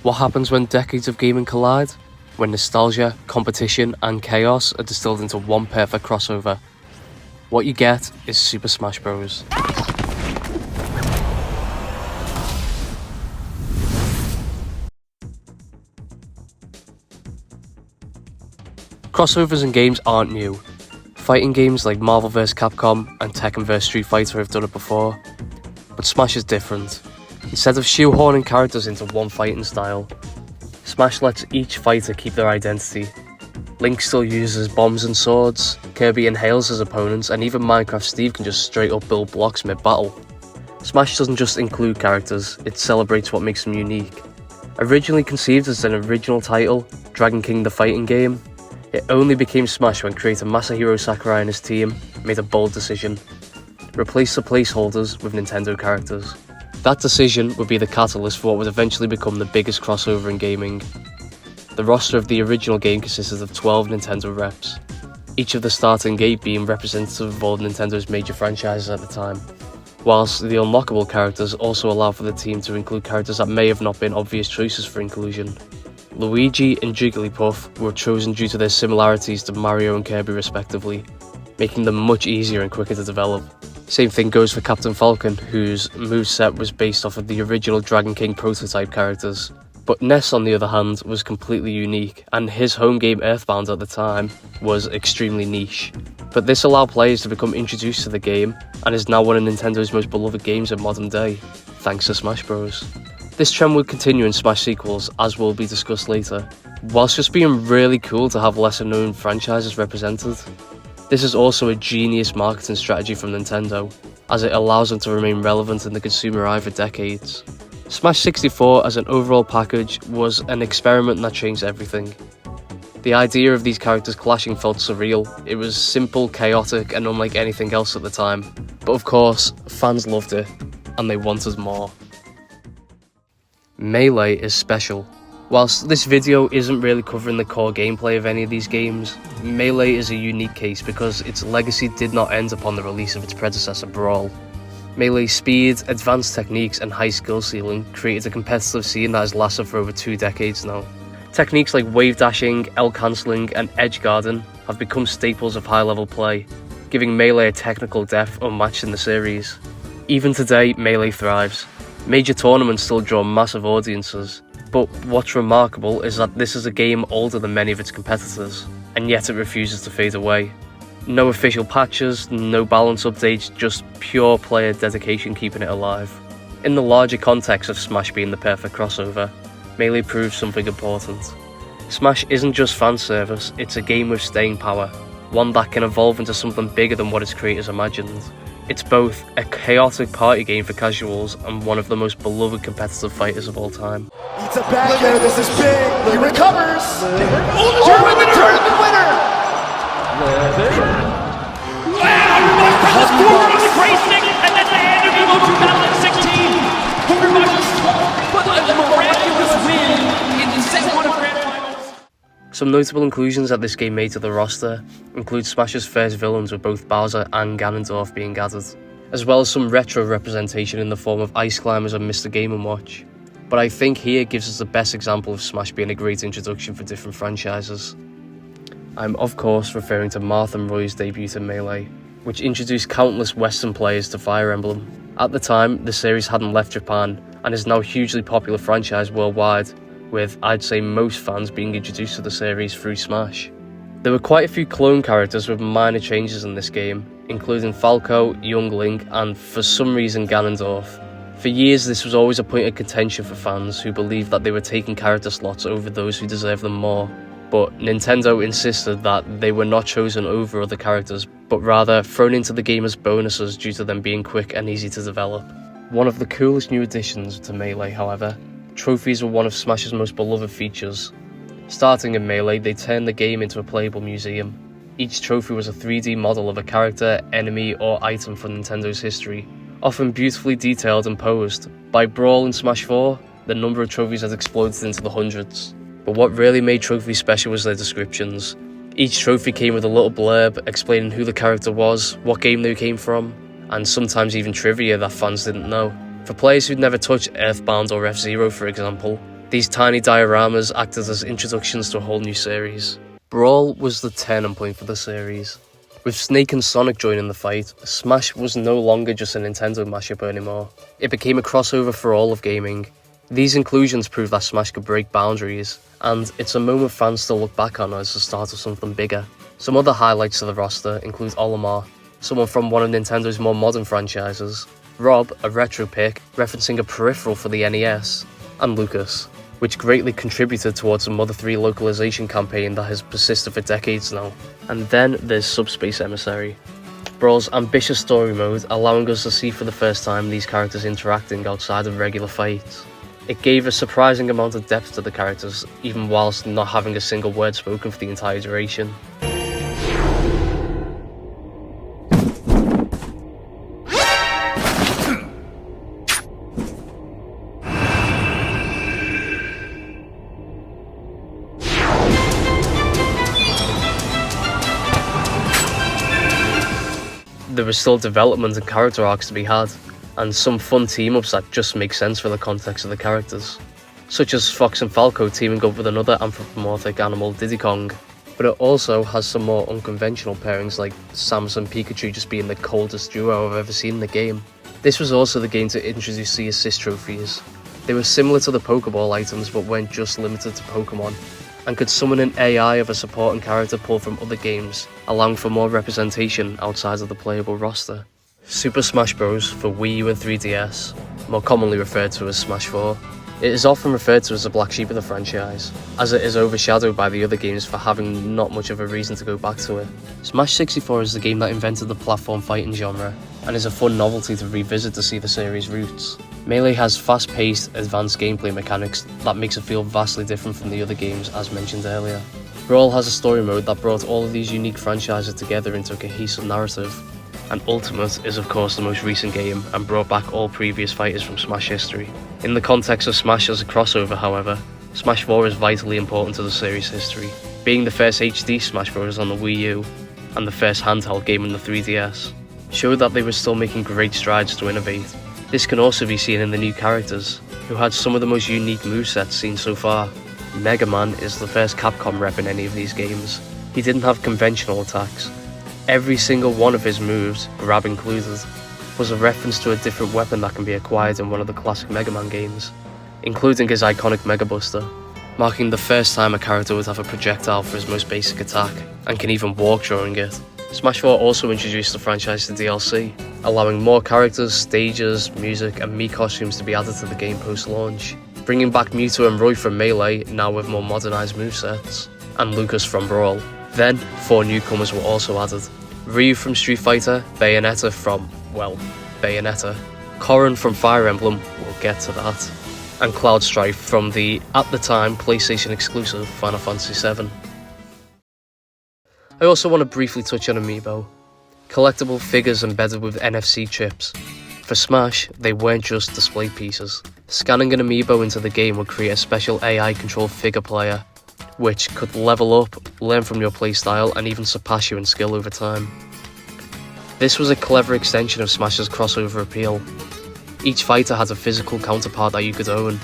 What happens when decades of gaming collide? When nostalgia, competition, and chaos are distilled into one perfect crossover. What you get is Super Smash Bros. Crossovers in games aren't new. Fighting games like Marvel vs. Capcom and Tekken vs. Street Fighter have done it before. But Smash is different. Instead of shoehorning characters into one fighting style, Smash lets each fighter keep their identity. Link still uses bombs and swords, Kirby inhales his opponents, and even Minecraft Steve can just straight up build blocks mid-battle. Smash doesn't just include characters, it celebrates what makes them unique. Originally conceived as an original title, Dragon King the fighting game, it only became Smash when creator Masahiro Sakurai and his team made a bold decision: replace the placeholders with Nintendo characters. That decision would be the catalyst for what would eventually become the biggest crossover in gaming. The roster of the original game consisted of 12 Nintendo reps, each of the starting 8 being representative of all Nintendo's major franchises at the time, whilst the unlockable characters also allow for the team to include characters that may have not been obvious choices for inclusion. Luigi and Jigglypuff were chosen due to their similarities to Mario and Kirby respectively, making them much easier and quicker to develop. Same thing goes for Captain Falcon, whose moveset was based off of the original Dragon King prototype characters. But Ness, on the other hand, was completely unique, and his home game Earthbound at the time was extremely niche. But this allowed players to become introduced to the game, and is now one of Nintendo's most beloved games in modern day, thanks to Smash Bros. This trend would continue in Smash sequels, as will be discussed later, whilst just being really cool to have lesser known franchises represented. This is also a genius marketing strategy from Nintendo, as it allows them to remain relevant in the consumer eye for decades. Smash 64 as an overall package was an experiment that changed everything. The idea of these characters clashing felt surreal. It was simple, chaotic, and unlike anything else at the time. But of course, fans loved it, and they wanted more. Melee is special. Whilst this video isn't really covering the core gameplay of any of these games, Melee is a unique case because its legacy did not end upon the release of its predecessor Brawl. Melee's speed, advanced techniques, and high skill ceiling created a competitive scene that has lasted for over 2 decades now. Techniques like wave dashing, L cancelling, and edge guarding have become staples of high-level play, giving Melee a technical depth unmatched in the series. Even today, Melee thrives. Major tournaments still draw massive audiences, but what's remarkable is that this is a game older than many of its competitors, and yet it refuses to fade away. No official patches, no balance updates, just pure player dedication keeping it alive. In the larger context of Smash being the perfect crossover, Melee proves something important. Smash isn't just fan service, it's a game with staying power, one that can evolve into something bigger than what its creators imagined. It's both a chaotic party game for casuals and one of the most beloved competitive fighters of all time. It's a back air, this is big, he recovers! Oh, the tournament winner! Wow, presses forward on the Gray Stick, and that's the end of EVO 2016! But a miraculous win in set 1 of Grand Finals. Some notable inclusions that this game made to the roster include Smash's first villains with both Bowser and Ganondorf being added, as well as some retro representation in the form of Ice Climbers and Mr. Game & Watch. But I think here gives us the best example of Smash being a great introduction for different franchises. I'm of course referring to Marth and Roy's debut in Melee, which introduced countless Western players to Fire Emblem. At the time, the series hadn't left Japan, and is now a hugely popular franchise worldwide, with I'd say most fans being introduced to the series through Smash. There were quite a few clone characters with minor changes in this game, including Falco, Young Link, and for some reason Ganondorf. For years this was always a point of contention for fans who believed that they were taking character slots over those who deserved them more. But Nintendo insisted that they were not chosen over other characters, but rather thrown into the game as bonuses due to them being quick and easy to develop. One of the coolest new additions to Melee, however, Trophies were one of Smash's most beloved features. Starting in Melee, they turned the game into a playable museum. Each trophy was a 3D model of a character, enemy, or item from Nintendo's history, often beautifully detailed and posed. By Brawl in Smash 4, the number of trophies had exploded into the hundreds. But what really made trophies special was their descriptions. Each trophy came with a little blurb explaining who the character was, what game they came from, and sometimes even trivia that fans didn't know. For players who'd never touched Earthbound or F-Zero, for example, these tiny dioramas acted as introductions to a whole new series. Brawl was the turning point for the series. With Snake and Sonic joining the fight, Smash was no longer just a Nintendo mashup anymore. It became a crossover for all of gaming. These inclusions proved that Smash could break boundaries, and it's a moment fans still look back on as the start of something bigger. Some other highlights to the roster include Olimar, someone from one of Nintendo's more modern franchises, Rob, a retro pick referencing a peripheral for the NES, and Lucas, which greatly contributed towards the Mother 3 localization campaign that has persisted for decades now. And then there's Subspace Emissary, Brawl's ambitious story mode, allowing us to see for the first time these characters interacting outside of regular fights. It gave a surprising amount of depth to the characters, even whilst not having a single word spoken for the entire duration. There was still development and character arcs to be had, and some fun team-ups that just make sense for the context of the characters, such as Fox and Falco teaming up with another anthropomorphic animal, Diddy Kong. But it also has some more unconventional pairings like Samus and Pikachu just being the coldest duo I've ever seen in the game. This was also the game to introduce the assist trophies. They were similar to the Pokeball items but weren't just limited to Pokemon, and could summon an AI of a supporting character pulled from other games, allowing for more representation outside of the playable roster. Super Smash Bros. For Wii U and 3DS, more commonly referred to as Smash 4, it is often referred to as the black sheep of the franchise, as it is overshadowed by the other games for having not much of a reason to go back to it. Smash 64 is the game that invented the platform fighting genre, and is a fun novelty to revisit to see the series' roots. Melee has fast-paced, advanced gameplay mechanics that makes it feel vastly different from the other games as mentioned earlier. Brawl has a story mode that brought all of these unique franchises together into a cohesive narrative, and Ultimate is of course the most recent game and brought back all previous fighters from Smash history. In the context of Smash as a crossover, however, Smash 4 is vitally important to the series' history, being the first HD Smash Bros. On the Wii U and the first handheld game on the 3DS, showed that they were still making great strides to innovate. This can also be seen in the new characters, who had some of the most unique movesets seen so far. Mega Man is the first Capcom rep in any of these games. He didn't have conventional attacks. Every single one of his moves, grab included, was a reference to a different weapon that can be acquired in one of the classic Mega Man games, including his iconic Mega Buster, marking the first time a character would have a projectile for his most basic attack, and can even walk during it. Smash 4 also introduced the franchise to DLC, allowing more characters, stages, music and Mii costumes to be added to the game post-launch, bringing back Mewtwo and Roy from Melee, now with more modernised movesets, and Lucas from Brawl. Then, 4 newcomers were also added. Ryu from Street Fighter, Bayonetta from, well, Bayonetta, Corrin from Fire Emblem, we'll get to that, and Cloud Strife from the, at the time, PlayStation exclusive Final Fantasy VII. I also want to briefly touch on Amiibo, collectible figures embedded with NFC chips. For Smash, they weren't just display pieces. Scanning an Amiibo into the game would create a special AI-controlled figure player, which could level up, learn from your playstyle, and even surpass you in skill over time. This was a clever extension of Smash's crossover appeal. Each fighter had a physical counterpart that you could own,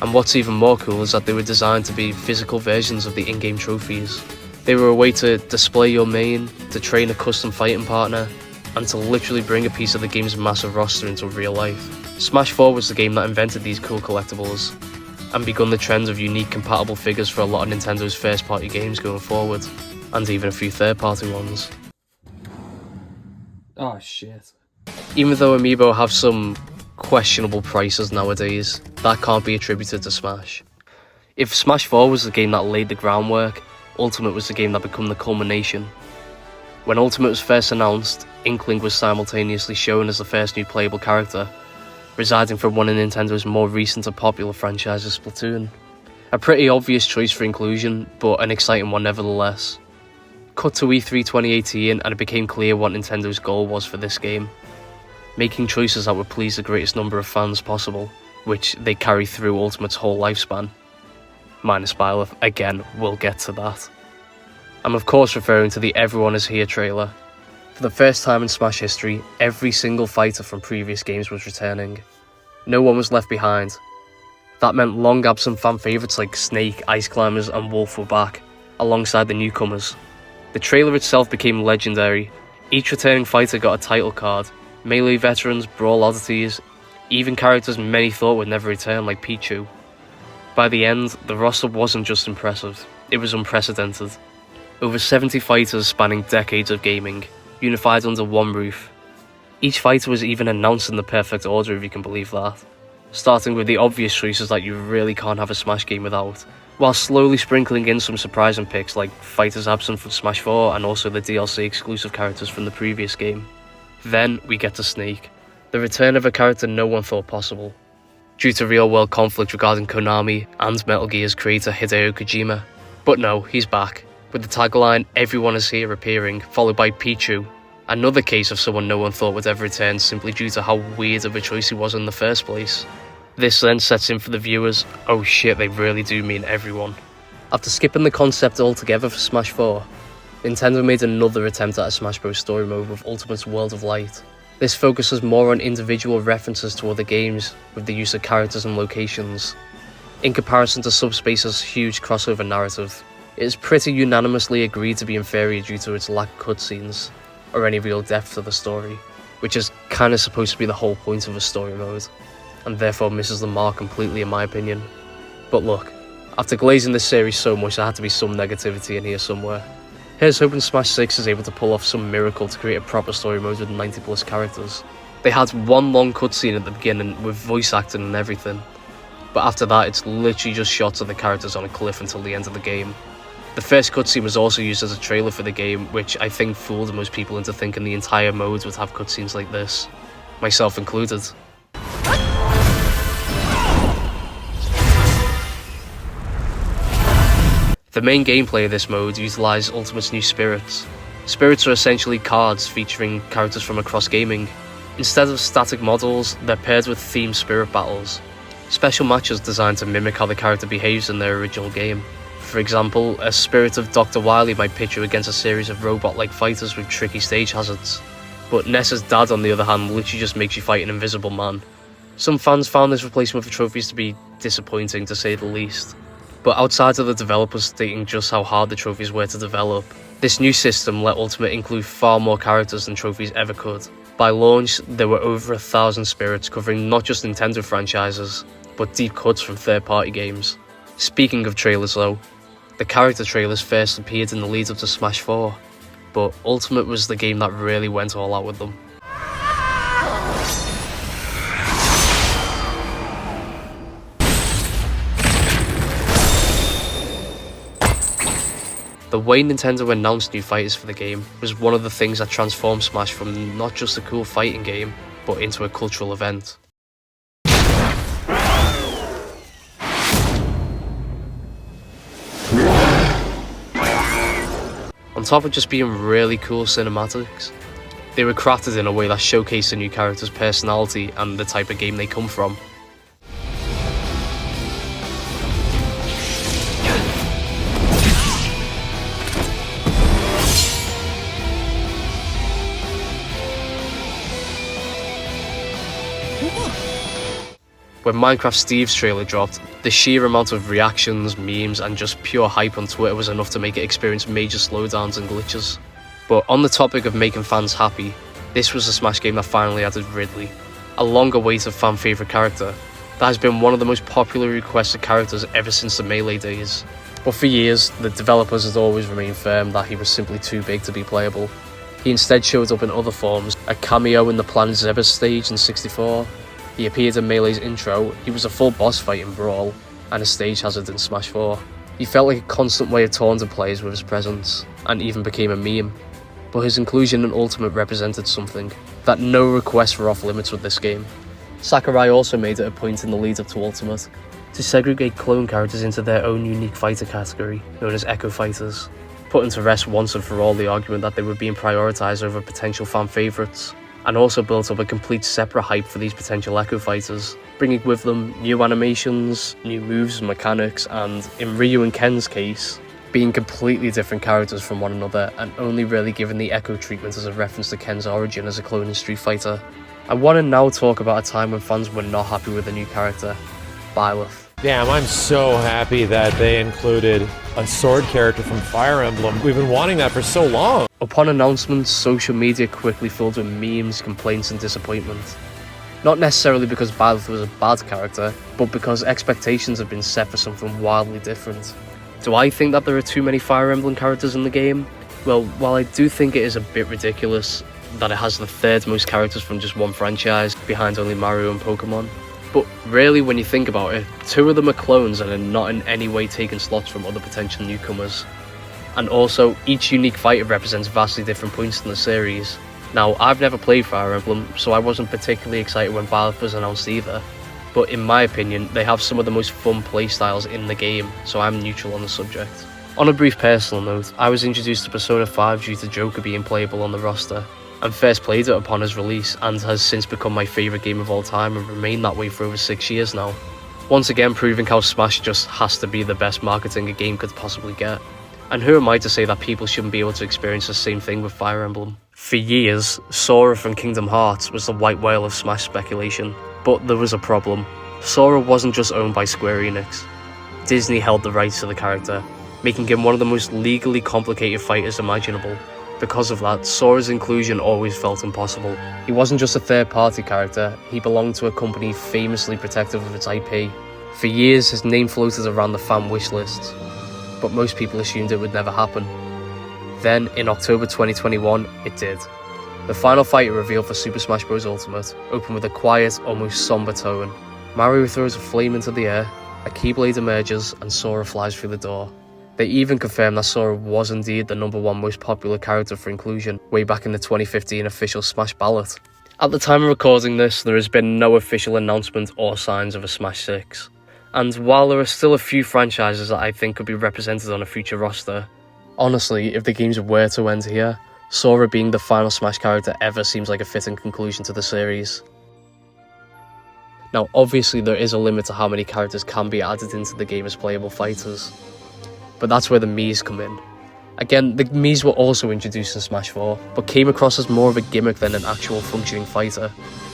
and what's even more cool is that they were designed to be physical versions of the in-game trophies. They were a way to display your main, to train a custom fighting partner, and to literally bring a piece of the game's massive roster into real life. Smash 4 was the game that invented these cool collectibles, and begun the trend of unique compatible figures for a lot of Nintendo's first-party games going forward, and even a few third-party ones. Oh shit. Even though Amiibo have some questionable prices nowadays, that can't be attributed to Smash. If Smash 4 was the game that laid the groundwork, Ultimate was the game that became the culmination. When Ultimate was first announced, Inkling was simultaneously shown as the first new playable character, residing from one of Nintendo's more recent and popular franchises, Splatoon. A pretty obvious choice for inclusion, but an exciting one nevertheless. Cut to E3 2018 and it became clear what Nintendo's goal was for this game. Making choices that would please the greatest number of fans possible, which they carry through Ultimate's whole lifespan. Minus Byleth, again, we'll get to that. I'm of course referring to the Everyone Is Here trailer. For the first time in Smash history, every single fighter from previous games was returning. No one was left behind. That meant long absent fan favourites like Snake, Ice Climbers and Wolf were back, alongside the newcomers. The trailer itself became legendary. Each returning fighter got a title card, Melee veterans, Brawl oddities, even characters many thought would never return like Pichu. By the end, the roster wasn't just impressive, it was unprecedented. Over 70 fighters spanning decades of gaming, unified under one roof. Each fighter was even announced in the perfect order, if you can believe that. Starting with the obvious choices that you really can't have a Smash game without, while slowly sprinkling in some surprising picks like fighters absent from Smash 4 and also the DLC exclusive characters from the previous game. Then we get to Snake, the return of a character no one thought possible, due to real-world conflict regarding Konami and Metal Gear's creator Hideo Kojima. But no, he's back, with the tagline "Everyone Is Here" appearing, followed by Pichu, another case of someone no one thought would ever return simply due to how weird of a choice he was in the first place. This then sets in for the viewers, oh shit, they really do mean everyone. After skipping the concept altogether for Smash 4, Nintendo made another attempt at a Smash Bros. Story mode with Ultimate's World of Light. This focuses more on individual references to other games, with the use of characters and locations. In comparison to Subspace's huge crossover narrative, it is pretty unanimously agreed to be inferior due to its lack of cutscenes, or any real depth to the story, which is kinda supposed to be the whole point of a story mode, and therefore misses the mark completely in my opinion. But look, after glazing this series so much there had to be some negativity in here somewhere. Here's hoping Smash 6 is able to pull off some miracle to create a proper story mode with 90 plus characters. They had one long cutscene at the beginning with voice acting and everything, but after that it's literally just shots of the characters on a cliff until the end of the game. The first cutscene was also used as a trailer for the game, which I think fooled most people into thinking the entire mode would have cutscenes like this, myself included. The main gameplay of this mode utilised Ultimate's new spirits. Spirits are essentially cards featuring characters from across gaming. Instead of static models, they're paired with themed spirit battles. Special matches designed to mimic how the character behaves in their original game. For example, a spirit of Dr. Wily might pitch you against a series of robot-like fighters with tricky stage hazards. But Nessa's dad, on the other hand, literally just makes you fight an invisible man. Some fans found this replacement for trophies to be disappointing to say the least. But outside of the developers stating just how hard the trophies were to develop, this new system let Ultimate include far more characters than trophies ever could. By launch, there were over 1,000 spirits covering not just Nintendo franchises, but deep cuts from third-party games. Speaking of trailers though, the character trailers first appeared in the lead up to Smash 4, but Ultimate was the game that really went all out with them. The way Nintendo announced new fighters for the game was one of the things that transformed Smash from not just a cool fighting game, but into a cultural event. On top of just being really cool cinematics, they were crafted in a way that showcased the new character's personality and the type of game they come from. When Minecraft Steve's trailer dropped, the sheer amount of reactions, memes and just pure hype on Twitter was enough to make it experience major slowdowns and glitches. But on the topic of making fans happy, this was a Smash game that finally added Ridley, a long-awaited fan favourite character that has been one of the most popularly requested characters ever since the Melee days. But for years, the developers had always remained firm that he was simply too big to be playable. He instead showed up in other forms, a cameo in the Planet Zebra stage in 64, he appeared in Melee's intro, he was a full boss fight in Brawl, and a stage hazard in Smash 4. He felt like a constant way of taunting players with his presence, and even became a meme. But his inclusion in Ultimate represented something, that no requests were off limits with this game. Sakurai also made it a point in the lead up to Ultimate to segregate clone characters into their own unique fighter category, known as Echo Fighters, putting to rest once and for all the argument that they were being prioritised over potential fan favourites, and also built up a complete separate hype for these potential Echo Fighters, bringing with them new animations, new moves and mechanics, and, in Ryu and Ken's case, being completely different characters from one another, and only really given the Echo treatment as a reference to Ken's origin as a clone in Street Fighter. I want to now talk about a time when fans were not happy with the new character, Byleth. Damn, I'm so happy that they included a sword character from Fire Emblem. We've been wanting that for so long. Upon announcement, social media quickly filled with memes, complaints and disappointment. Not necessarily because Byleth was a bad character, but because expectations have been set for something wildly different. Do I think that there are too many Fire Emblem characters in the game? Well, while I do think it is a bit ridiculous that it has the third most characters from just one franchise, behind only Mario and Pokemon, but really when you think about it, 2 of them are clones and are not in any way taking slots from other potential newcomers. And also, each unique fighter represents vastly different points in the series. Now, I've never played Fire Emblem, so I wasn't particularly excited when Byleth was announced either, but in my opinion, they have some of the most fun playstyles in the game, so I'm neutral on the subject. On a brief personal note, I was introduced to Persona 5 due to Joker being playable on the roster, and first played it upon its release, and has since become my favourite game of all time and remained that way for over 6 years now. Once again proving how Smash just has to be the best marketing a game could possibly get. And who am I to say that people shouldn't be able to experience the same thing with Fire Emblem? For years, Sora from Kingdom Hearts was the white whale of Smash speculation, but there was a problem. Sora wasn't just owned by Square Enix. Disney held the rights to the character, making him one of the most legally complicated fighters imaginable. Because of that, Sora's inclusion always felt impossible. He wasn't just a third-party character, he belonged to a company famously protective of its IP. For years, his name floated around the fan wish lists, but most people assumed it would never happen. Then, in October 2021, it did. The final fighter revealed for Super Smash Bros. Ultimate opened with a quiet, almost somber tone. Mario throws a flame into the air, a Keyblade emerges, and Sora flies through the door. They even confirmed that Sora was indeed the #1 most popular character for inclusion way back in the 2015 official Smash ballot. At the time of recording this, there has been no official announcement or signs of a Smash 6. And while there are still a few franchises that I think could be represented on a future roster, honestly, if the games were to end here, Sora being the final Smash character ever seems like a fitting conclusion to the series. Now obviously there is a limit to how many characters can be added into the game as playable fighters, but that's where the Miis come in. Again, the Miis were also introduced in Smash 4, but came across as more of a gimmick than an actual functioning fighter.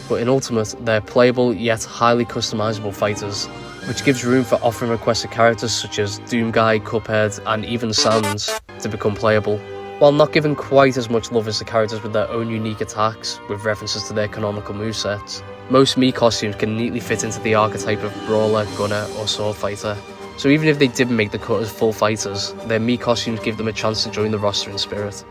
But in Ultimate, they're playable yet highly customizable fighters, which gives room for often requested characters such as Doomguy, Cuphead, and even Sans to become playable, while not given quite as much love as the characters with their own unique attacks, with references to their canonical movesets. Most Mii costumes can neatly fit into the archetype of brawler, gunner, or sword fighter. So even if they didn't make the cut as full fighters, their Mii costumes give them a chance to join the roster in spirit.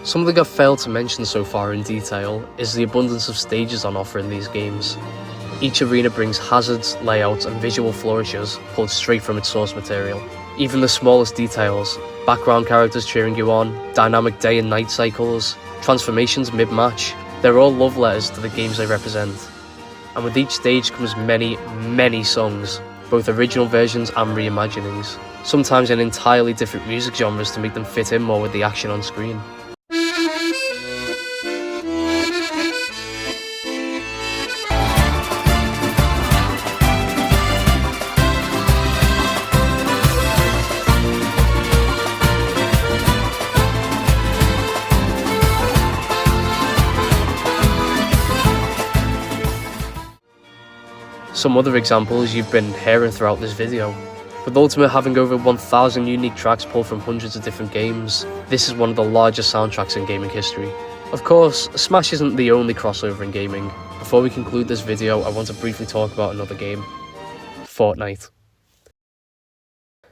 Something I've failed to mention so far in detail is the abundance of stages on offer in these games. Each arena brings hazards, layouts, and visual flourishes pulled straight from its source material. Even the smallest details, background characters cheering you on, dynamic day and night cycles, transformations mid-match, they're all love letters to the games they represent. And with each stage comes many, many songs, both original versions and reimaginings, sometimes in entirely different music genres to make them fit in more with the action on screen. Some other examples you've been hearing throughout this video. With Ultimate having over 1,000 unique tracks pulled from hundreds of different games, this is one of the largest soundtracks in gaming history. Of course, Smash isn't the only crossover in gaming. Before we conclude this video, I want to briefly talk about another game, Fortnite.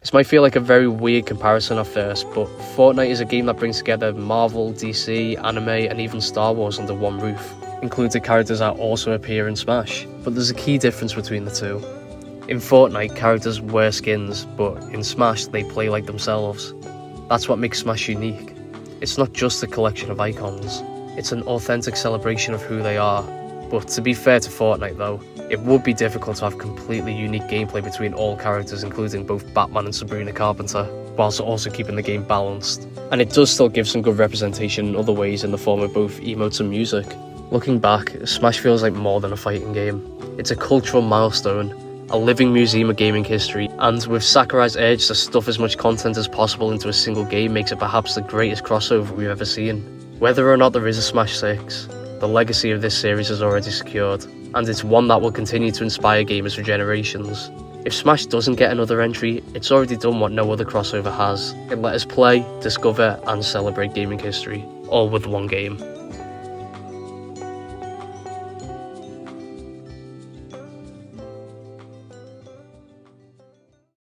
This might feel like a very weird comparison at first, but Fortnite is a game that brings together Marvel, DC, anime, and even Star Wars under one roof. Includes the characters that also appear in Smash, but there's a key difference between the two. In Fortnite, characters wear skins, but in Smash, they play like themselves. That's what makes Smash unique. It's not just a collection of icons, it's an authentic celebration of who they are. But to be fair to Fortnite though, it would be difficult to have completely unique gameplay between all characters, including both Batman and Sabrina Carpenter, whilst also keeping the game balanced. And it does still give some good representation in other ways in the form of both emotes and music. Looking back, Smash feels like more than a fighting game. It's a cultural milestone, a living museum of gaming history, and with Sakurai's urge to stuff as much content as possible into a single game makes it perhaps the greatest crossover we've ever seen. Whether or not there is a Smash 6, the legacy of this series is already secured, and it's one that will continue to inspire gamers for generations. If Smash doesn't get another entry, it's already done what no other crossover has. It let us play, discover, and celebrate gaming history, all with one game.